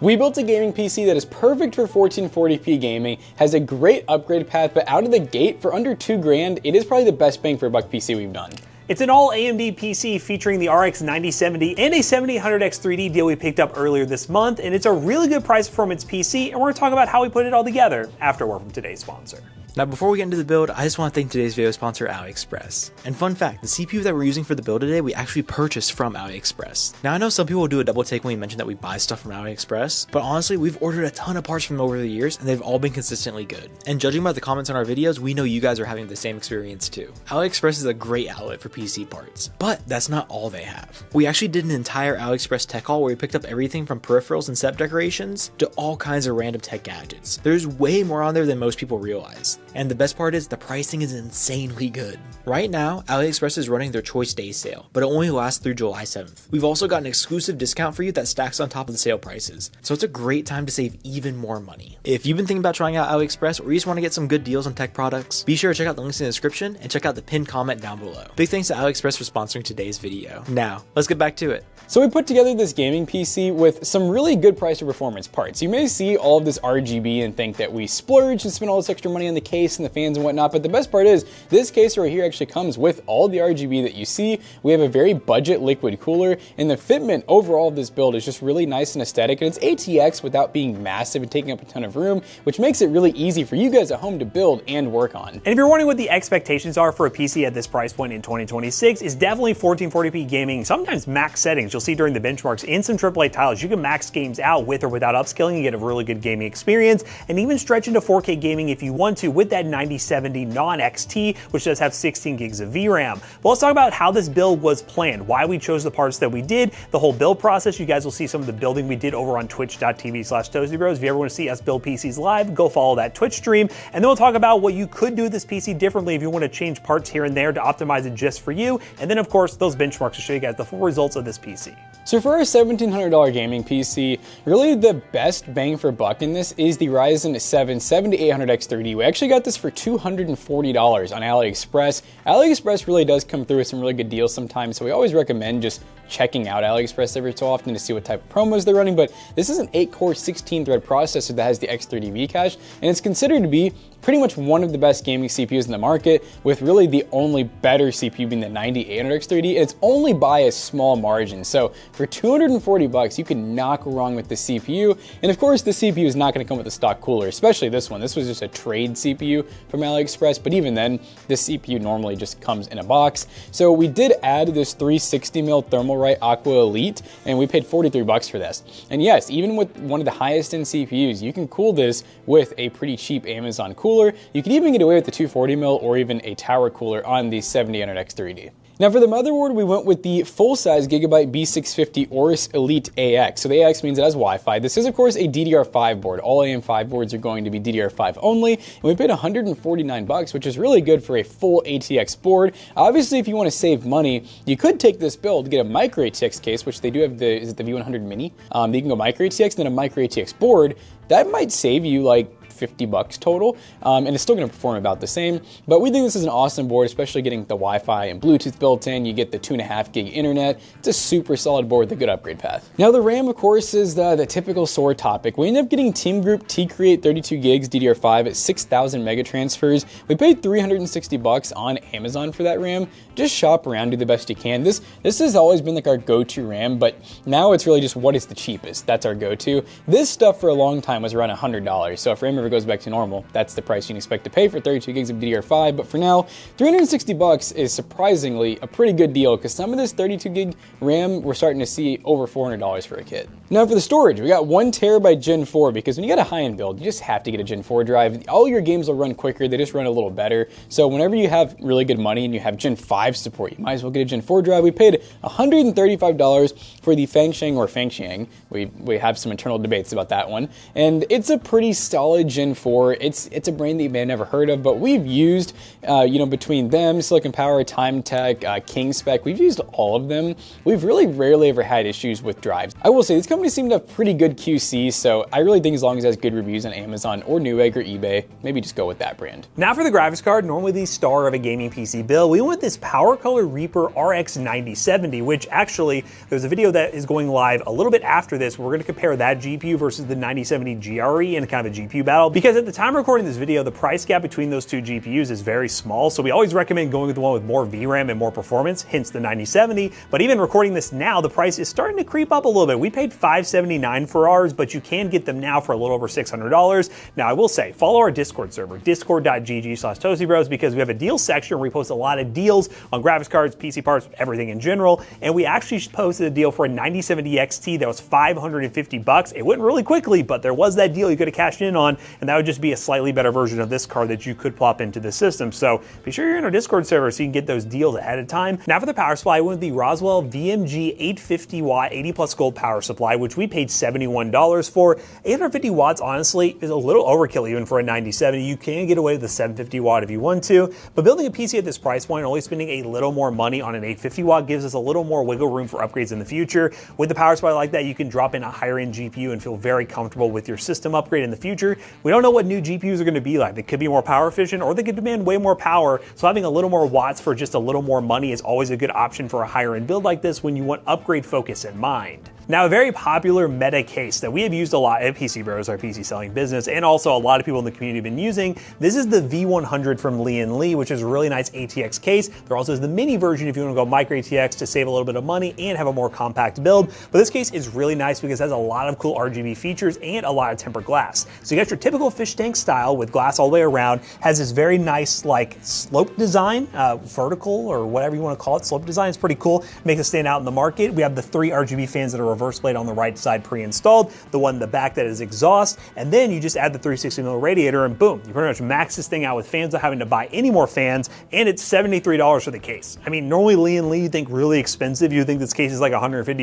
We built a gaming PC that is perfect for 1440p gaming, has a great upgrade path, but out of the gate, for under $2,000, it is probably the best bang for a buck PC we've done. It's an all AMD PC featuring the RX 9070 and a 7800X 3D deal we picked up earlier this month, and it's a really good price performance PC, and we're going to talk about how we put it all together after a word from today's sponsor. Now before we get into the build, I just want to thank today's video sponsor, Aliexpress. And fun fact, the CPU that we're using for the build today, we actually purchased from Aliexpress. Now I know some people will do a double take when we mention that we buy stuff from Aliexpress, but honestly, we've ordered a ton of parts from them over the years, and they've all been consistently good. And judging by the comments on our videos, we know you guys are having the same experience too. Aliexpress is a great outlet for PC parts, but that's not all they have. We actually did an entire Aliexpress tech haul where we picked up everything from peripherals and set decorations to all kinds of random tech gadgets. There's way more on there than most people realize. And the best part is the pricing is insanely good. Right now, Aliexpress is running their Choice Day sale, but it only lasts through July 7th. We've also got an exclusive discount for you that stacks on top of the sale prices, so it's a great time to save even more money. If you've been thinking about trying out Aliexpress or you just want to get some good deals on tech products, be sure to check out the links in the description and check out the pinned comment down below. Big thanks to Aliexpress for sponsoring today's video. Now, let's get back to it. So we put together this gaming PC with some really good price to performance parts. You may see all of this RGB and think that we splurged and spent all this extra money on the case and the fans and whatnot, but the best part is this case right here actually comes with all the RGB that you see. We have a very budget liquid cooler, and the fitment overall of this build is just really nice and aesthetic, and it's ATX without being massive and taking up a ton of room, which makes it really easy for you guys at home to build and work on. And if you're wondering what the expectations are for a PC at this price point in 2026, it's definitely 1440p gaming, sometimes max settings. You'll see during the benchmarks in some AAA titles, you can max games out with or without upscaling. You get a really good gaming experience, and even stretch into 4K gaming if you want to with that 9070 non-XT, which does have 16 gigs of VRAM. But let's talk about how this build was planned, why we chose the parts that we did, the whole build process. You guys will see some of the building we did over on twitch.tv/ToastyBros. If you ever want to see us build PCs live, go follow that Twitch stream. And then we'll talk about what you could do with this PC differently if you want to change parts here and there to optimize it just for you. And then of course, those benchmarks to show you guys the full results of this PC. So for our $1,700 gaming PC, really the best bang for buck in this is the Ryzen 7 7800X 3D. We actually got this for $240 on Aliexpress. Aliexpress really does come through with some really good deals sometimes, so we always recommend just checking out Aliexpress every so often to see what type of promos they're running. But this is an 8-core 16-thread processor that has the X30 Vcache, and it's considered to be pretty much one of the best gaming CPUs in the market, with really the only better CPU being the 9800X 3D, and it's only by a small margin. So for $240, you can knock wrong with the CPU, and of course the CPU is not going to come with a stock cooler, especially this one. This was just a trade CPU from Aliexpress, but even then, the CPU normally just comes in a box. So we did add this 360mm Thermalright Aqua Elite, and we paid $43 for this. And yes, even with one of the highest end CPUs, you can cool this with a pretty cheap Amazon cooler. You can even get away with the 240mm or even a tower cooler on the 7800X 3D. Now for the motherboard, we went with the full-size Gigabyte B650 Aorus Elite AX. So the AX means it has Wi-Fi. This is of course a DDR5 board. All AM5 boards are going to be DDR5 only, and we paid $149, which is really good for a full ATX board. Obviously, if you want to save money, you could take this build, get a micro ATX case, which they do have is it the V100 Mini? You can go micro ATX, then a micro ATX board. That might save you like $50 total, and it's still going to perform about the same. But we think this is an awesome board, especially getting the Wi-Fi and Bluetooth built in. You get the 2.5 gig internet. It's a super solid board with a good upgrade path. Now the RAM, of course, is the typical sore topic. We ended up getting Teamgroup T-Create 32 gigs DDR5 at 6,000 mega transfers. We paid $360 on Amazon for that RAM. Just shop around, do the best you can. This has always been like our go-to RAM, but now it's really just what is the cheapest. That's our go-to. This stuff for a long time was around $100. So if RAM ever goes back to normal, that's the price you can expect to pay for 32 gigs of DDR5. But for now, $360 is surprisingly a pretty good deal, because some of this 32 gig RAM we're starting to see over $400 for a kit. Now for the storage, we got 1 terabyte Gen 4, because when you got a high-end build, you just have to get a Gen 4 drive. All your games will run quicker, they just run a little better. So whenever you have really good money and you have Gen 5 support, you might as well get a Gen 4 drive. We paid $135 for the Fanxiang or Fanxiang. We have some internal debates about that one. And it's a pretty solid Fusion 4. It's a brand that you may have never heard of, but we've used, you know, between them, Silicon Power, Time Tech, King Spec, we've used all of them. We've really rarely ever had issues with drives. I will say these companies seem to have pretty good QC, so I really think as long as it has good reviews on Amazon or Newegg or eBay, maybe just go with that brand. Now for the graphics card, normally the star of a gaming PC build, we went with this PowerColor Reaper RX 9070, which actually, there's a video that is going live a little bit after this. We're going to compare that GPU versus the 9070 GRE in kind of a GPU battle, because at the time of recording this video, the price gap between those two GPUs is very small, so we always recommend going with the one with more VRAM and more performance, hence the 9070. But even recording this now, the price is starting to creep up a little bit. We paid $579 for ours, but you can get them now for a little over $600. Now I will say, follow our Discord server, discord.gg/ToastyBros, because we have a deals section where we post a lot of deals on graphics cards, PC parts, everything in general. And we actually posted a deal for a 9070 XT that was $550. It went really quickly, but there was that deal you could have cashed in on, and that would just be a slightly better version of this card that you could plop into the system. So be sure you're in our Discord server so you can get those deals ahead of time. Now for the power supply, I went with the Rosewill VMG 850 watt 80 plus gold power supply, which we paid $71 for. 850 watts honestly is a little overkill even for a 9070. You can get away with the 750 watt if you want to, but building a PC at this price point, only spending a little more money on an 850 watt gives us a little more wiggle room for upgrades in the future. With the power supply like that, you can drop in a higher end GPU and feel very comfortable with your system upgrade in the future. We don't know what new GPUs are going to be like. They could be more power efficient, or they could demand way more power, so having a little more watts for just a little more money is always a good option for a higher end build like this when you want upgrade focus in mind. Now, a very popular meta case that we have used a lot at PC Bros, our PC selling business, and also a lot of people in the community have been using, this is the V100 from Lian, which is a really nice ATX case. There also is the mini version if you want to go micro ATX to save a little bit of money and have a more compact build. But this case is really nice because it has a lot of cool RGB features and a lot of tempered glass. So you got your typical fish tank style with glass all the way around, has this very nice like slope design, vertical or whatever you want to call it. Slope design is pretty cool, makes it stand out in the market. We have the 3 RGB fans that are reverse blade on the right side pre-installed, the one in the back that is exhaust, and then you just add the 360mm radiator and boom, you pretty much max this thing out with fans without having to buy any more fans, and it's $73 for the case. I mean, normally Lian you think really expensive, you think this case is like $150.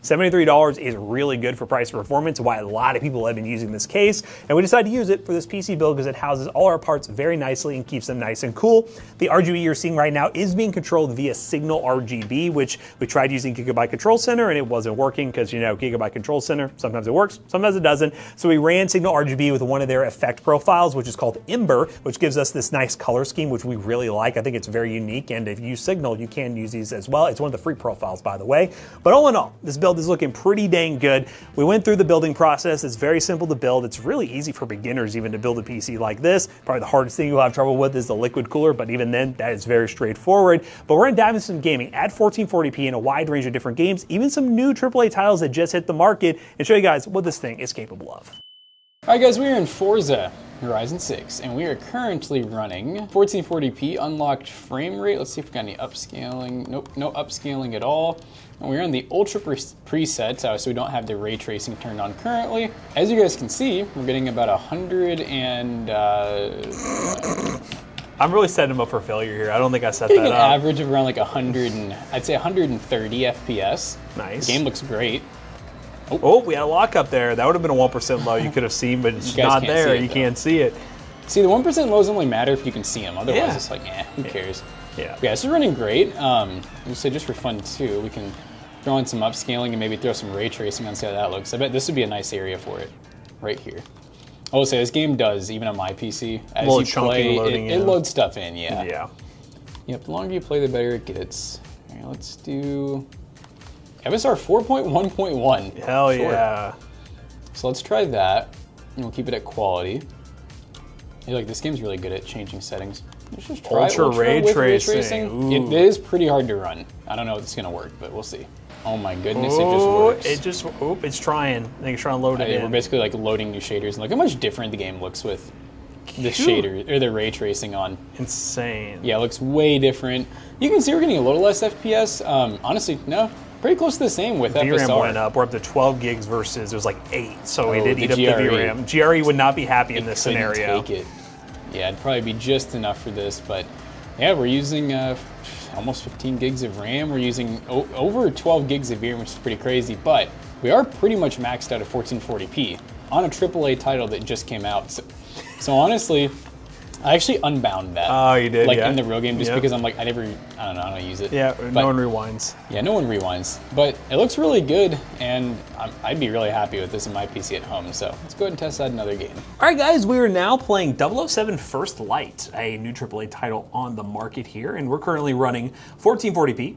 $73 is really good for price performance, why a lot of people have been using this case, and we decided to use it for this PC build because it houses all our parts very nicely and keeps them nice and cool. The RGB you're seeing right now is being controlled via Signal RGB, which we tried using Gigabyte Control Center and it wasn't working because, you know, Gigabyte Control Center, sometimes it works, sometimes it doesn't. So we ran Signal RGB with one of their effect profiles, which is called Ember, which gives us this nice color scheme, which we really like. I think it's very unique, and if you use Signal, you can use these as well. It's one of the free profiles, by the way. But all in all, this build is looking pretty dang good. We went through the building process. It's very simple to build. It's really easy for beginners even to build a PC like this. Probably the hardest thing you'll have trouble with is the liquid cooler, but even then, that is very straightforward. But we're gonna dive into some gaming at 1440p in a wide range of different games, even some new AAA titles that just hit the market, and show you guys what this thing is capable of. Alright guys, we are in Forza Horizon 6, and we are currently running 1440p unlocked frame rate. Let's see if we got any upscaling. Nope, no upscaling at all. And we're on the ultra preset, so we don't have the ray tracing turned on currently. As you guys can see, we're getting about 100 and... I'm really setting him up for failure here. I don't think I set getting that an up. average of around like 100 and I'd say 130 FPS. Nice. The game looks great. Oh, we had a lock up there. That would have been a 1% low you could have seen, but it's not there. You can't see it. See, the 1% lows only matter if you can see them. Otherwise, it's like, who cares? Yeah. Yeah, this is running great. So just for fun too, we can throw in some upscaling and maybe throw some ray tracing on, see how that looks. I bet this would be a nice area for it, right here. I will say this game does, even on my PC, as you play, it loads stuff in, yeah. Yep, the longer you play, the better it gets. All right, let's do FSR 4.1.1. Hell yeah. So let's try that, and we'll keep it at quality. Hey, look, this game's really good at changing settings. Let's just try Ultra ray tracing. It is pretty hard to run. I don't know if it's gonna work, but we'll see. Oh my goodness, it just works. It's trying. I think it's trying to load it in. We're basically like loading new shaders, and look how much different the game looks with the shader, or the ray tracing on. Insane. Yeah, it looks way different. You can see we're getting a little less FPS. Honestly, no, pretty close to the same with FSR. VRAM went up. We're up to 12 gigs versus it was like 8, so we did eat up the VRAM. GRE would not be happy in this scenario. Take it. Yeah, it'd probably be just enough for this, but yeah, we're using almost 15 gigs of RAM. We're using over 12 gigs of VRAM, which is pretty crazy, but we are pretty much maxed out at 1440p on a AAA title that just came out. So honestly, I actually unbound that. Oh, you did, like yeah. in the real game, just because I'm like, I don't know, I don't use it. Yeah, but, no one rewinds. Yeah, no one rewinds. But it looks really good, and I'd be really happy with this in my PC at home. So let's go ahead and test out another game. All right, guys, we are now playing 007 First Light, a new AAA title on the market here, and we're currently running 1440p.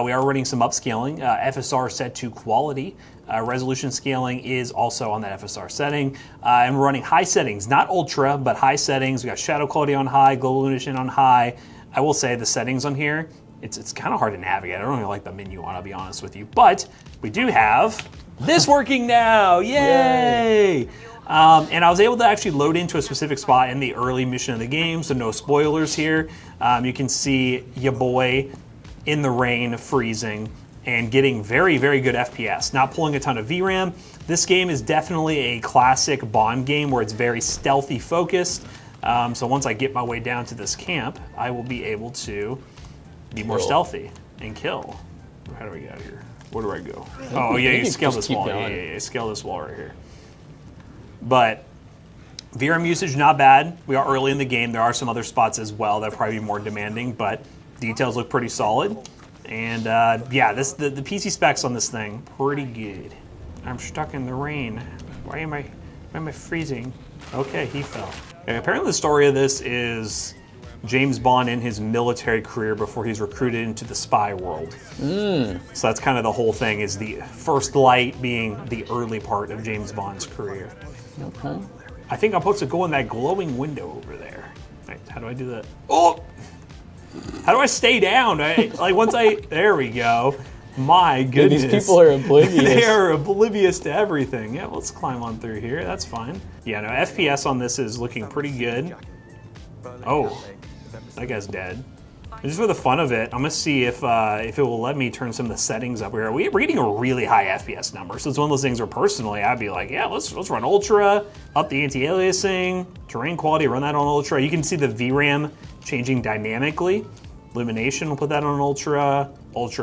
We are running some upscaling, FSR set to quality. Resolution scaling is also on that FSR setting. And we're running high settings, not ultra, but high settings. We got shadow quality on high, global illumination on high. I will say the settings on here, it's kind of hard to navigate. I don't really like the menu on, I'll be honest with you. But we do have this working now, yay! And I was able to actually load into a specific spot in the early mission of the game, so no spoilers here. You can see your boy in the rain, freezing, and getting very, very good FPS. Not pulling a ton of VRAM. This game is definitely a classic Bond game where it's very stealthy focused. So once I get my way down to this camp, I will be able to be more stealthy and kill. How do we get out of here? Where do I go? Oh yeah, you scale this wall. Yeah, scale this wall right here. But VRAM usage, not bad. We are early in the game. There are some other spots as well that are probably more demanding, but details look pretty solid. And yeah, the PC specs on this thing, pretty good. I'm stuck in the rain. Why am I freezing? Okay, he fell. And apparently the story of this is James Bond in his military career before he's recruited into the spy world. So that's kind of the whole thing, is the First Light being the early part of James Bond's career. Okay. I think I'm supposed to go in that glowing window over there. Right, how do I do that? Oh! How do I stay down? There we go. My goodness. These people are oblivious. They are oblivious to everything. Yeah, let's climb on through here. That's fine. Yeah, no, FPS on this is looking pretty good. Oh, that guy's dead. Just for the fun of it, I'm gonna see if it will let me turn some of the settings up here. We're getting a really high FPS number, so it's one of those things where personally I'd be like, yeah, let's run ultra, up the anti-aliasing, terrain quality, run that on ultra. You can see the VRAM changing dynamically. Illumination, we'll put that on ultra.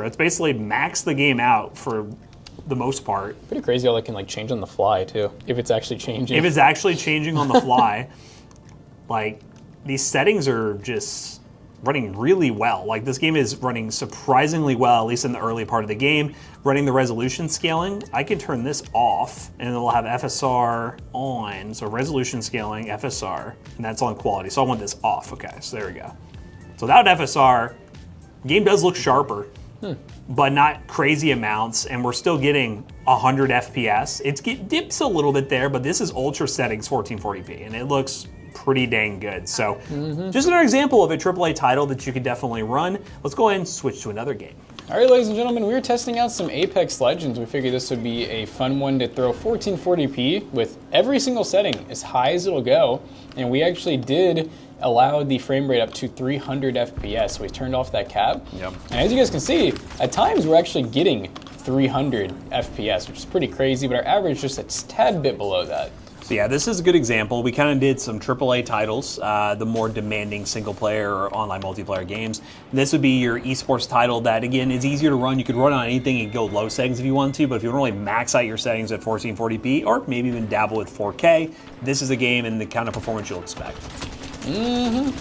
It's basically max the game out for the most part. Pretty crazy how it can like change on the fly too, if it's actually changing. If it's actually changing on the fly, like these settings are just running really well. Like this game is running surprisingly well, at least in the early part of the game. Running the resolution scaling, I can turn this off and it'll have FSR on. So resolution scaling, FSR, and that's on quality. So I want this off. Okay, so there we go. So without FSR, the game does look sharper, but not crazy amounts, and we're still getting 100 FPS. It dips a little bit there, but this is ultra settings 1440p, and it looks pretty dang good. So just another example of a AAA title that you can definitely run. Let's go ahead and switch to another game. All right, ladies and gentlemen, we were testing out some Apex Legends. We figured this would be a fun one to throw 1440p with every single setting as high as it'll go. And we actually did allow the frame rate up to 300 FPS. So we turned off that cap. Yep. And as you guys can see, at times we're actually getting 300 FPS, which is pretty crazy, but our average just a tad bit below that. So yeah, this is a good example. We kind of did some AAA titles, the more demanding single player or online multiplayer games. And this would be your esports title that, again, is easier to run. You could run on anything and go low settings if you want to, but if you want to really max out your settings at 1440p or maybe even dabble with 4K, this is a game and the kind of performance you'll expect. I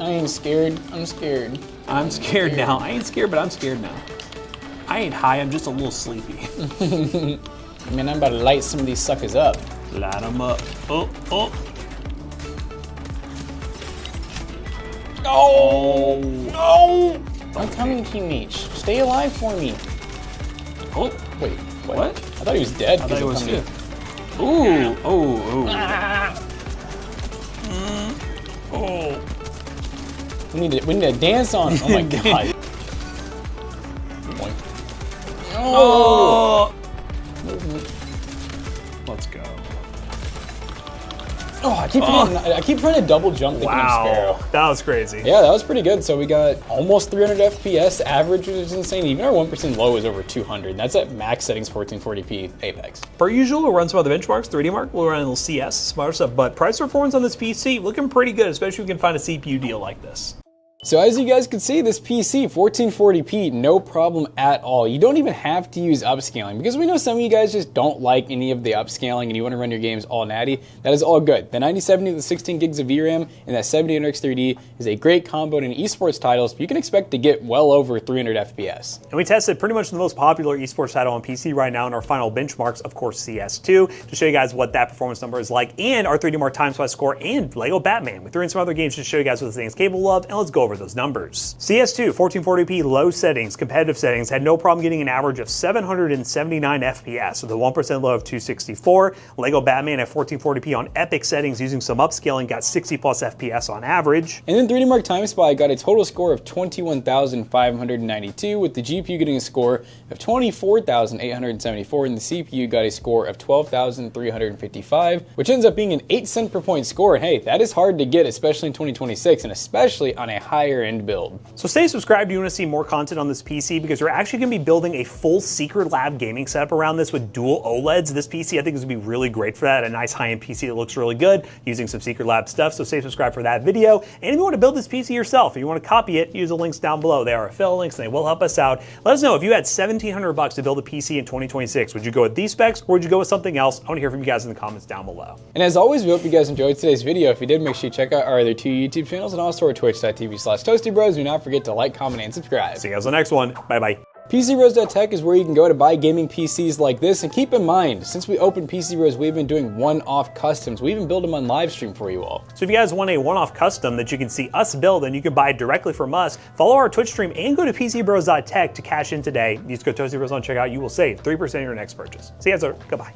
ain't scared. I'm scared. I'm scared now. I ain't scared, but I'm scared now. I ain't high, I'm just a little sleepy. Man, I'm about to light some of these suckers up. Light them up. Oh. Oh! No! I'm coming, teammates. Stay alive for me. Oh, wait, what? I thought he was dead. I thought he was too. Ooh. Oh. Ah. Oh. We need to dance on. Oh my god. Oh. Let's go. Oh, I keep trying to double jump thinking I'm Sparrow. That was crazy. Yeah, that was pretty good. So we got almost 300 FPS. Average was insane. Even our 1% low is over 200. That's at max settings 1440p Apex. Per usual, we'll run some other benchmarks. 3D Mark, we'll run a little CS, some other stuff. But price performance on this PC looking pretty good, especially if we can find a CPU deal like this. So as you guys can see, this PC, 1440p, no problem at all. You don't even have to use upscaling because we know some of you guys just don't like any of the upscaling and you want to run your games all natty. That is all good. The 9070 with the 16 gigs of VRAM and that 7800X3D is a great combo in esports titles. You can expect to get well over 300 FPS. And we tested pretty much the most popular esports title on PC right now in our final benchmarks, of course, CS2, to show you guys what that performance number is like, and our 3D Mark time slice score, and Lego Batman. We threw in some other games to show you guys what this thing is capable of, and let's go over those numbers. CS2, 1440p, low settings, competitive settings, had no problem getting an average of 779 FPS with a 1% low of 264. Lego Batman at 1440p on epic settings using some upscaling got 60 plus FPS on average. And then 3D Mark Time Spy got a total score of 21,592 with the GPU getting a score of 24,874 and the CPU got a score of 12,355, which ends up being an 8 cent per point score. And hey, that is hard to get, especially in 2026 and especially on a higher end build. So stay subscribed if you want to see more content on this PC because we're actually going to be building a full Secret Lab gaming setup around this with dual OLEDs. This PC I think is going to be really great for that, a nice high-end PC that looks really good using some Secret Lab stuff, so stay subscribed for that video. And if you want to build this PC yourself, if you want to copy it, use the links down below. They are affiliate links and they will help us out. Let us know if you had $1,700 to build a PC in 2026. Would you go with these specs or would you go with something else? I want to hear from you guys in the comments down below. And as always, we hope you guys enjoyed today's video. If you did, make sure you check out our other 2 YouTube channels and also our twitch.tv/ToastyBros. Do not forget to like, comment, and subscribe. See you guys on the next one. Bye-bye. PCBros.tech is where you can go to buy gaming PCs like this, and keep in mind, since we opened PC Bros, we've been doing one-off customs. We even build them on live stream for you all. So if you guys want a one-off custom that you can see us build and you can buy directly from us, follow our Twitch stream and go to PCBros.tech to cash in today. Use code ToastyBros on checkout. You will save 3% of your next purchase. See you guys later. Goodbye.